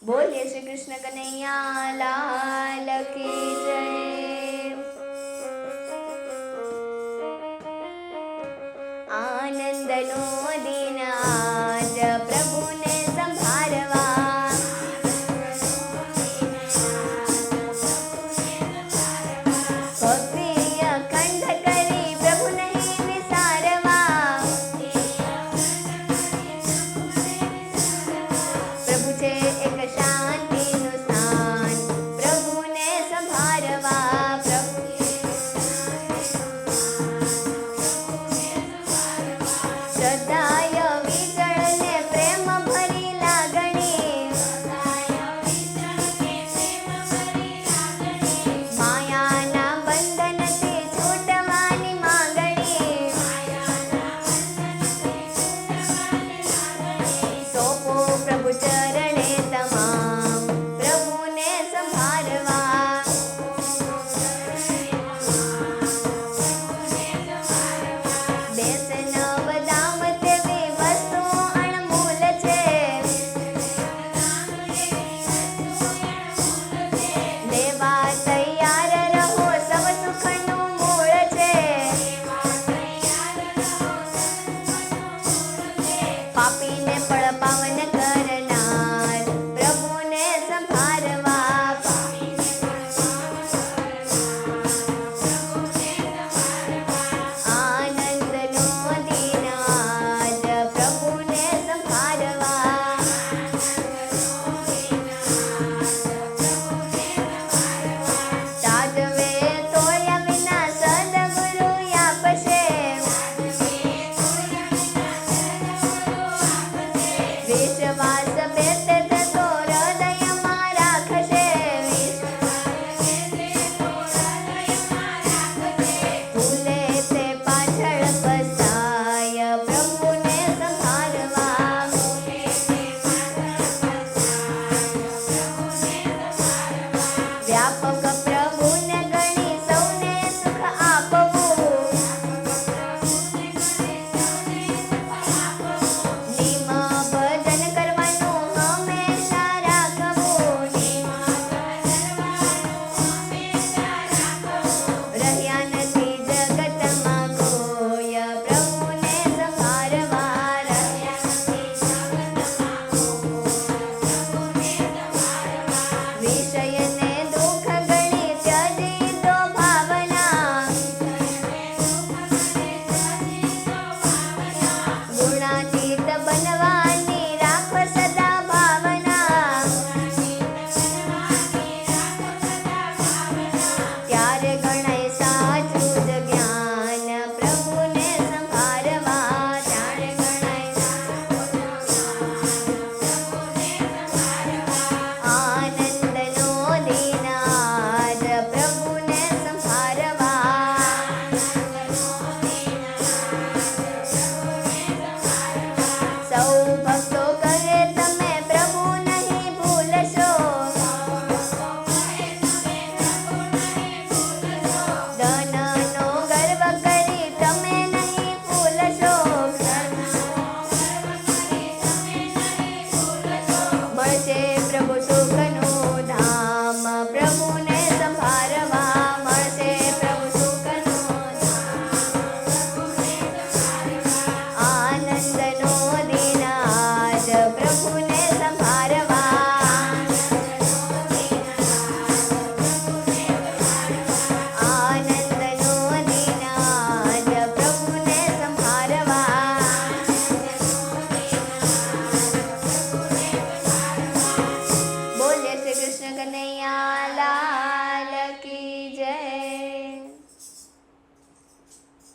बोलिए श्री कृष्ण कन्हैया लाल की जय। आनंदनो दिन आज प्रभुने संभारवा, भक्ति अखंड करी प्रभु नहीं विसारवा, प्रभु छे एक शांतिનું સ્થાન પ્રભુને સંભારવા, શ્રદ્ધાય વિચળને પ્રેમ ભરી લાગણી, માયાના બંધનથી છૂટવાની માંગણી, સોંપો પ્રભુ ચરણે તમામ પ્રભુને સંભારવા, દેશ નવધામ તેવી વસ્તુ અણમૂલ છે, લેવા તૈયાર રહો સૌ સુખનું મૂળ છે, પાપીને પણ પાવન કરનાર પ્રભુને સંભારવા, આનંદનો દિન આજ પ્રભુને સંભારવા, તાજવે તોડ્યા વિના સદગુરુ આપશે, વિશ્વાસ બેસે તો હૃદયમાં રાખશે, ભૂલે તે પાછળ પસ્તાય પ્રભુને સંભારવા, વ્યાપક પ્રભુને ગણી સૌને સુખ આપવું, નિમ ભજન કરવાનું હંમેશા રાખવું, રહ્યા નથી જગતમાં કોઈ પ્રભુને સંભારવા, વિષયને દુઃખ ગણી ત્યજી તો ભાવના, ગુણાતીત બનવાની રાખો સદા ભાવના, ત્યારે ગણાય સાચું જ જ્ઞાન પ્રભુને સંભારવા, ત્યારે ગણાય આનંદનો દિન આજ પ્રભુને સંભારવા, સૌ ભક્તો કહે તમે પ્રભુ નહીં ભૂલશો, ધનનો ગર્વ કરી તમે નહીં ભૂલશો, મળશે પ્રભુ સુખનું ધામ પ્રભુને સંભારવા, મળશે પ્રભુ સુખનું આનંદનો દિન આજ પ્રભુને સંભારવા, આનંદનો દિન આજ પ્રભુને સંભારવા, બોલે શ્રી કૃષ્ણ કનૈયા લાલ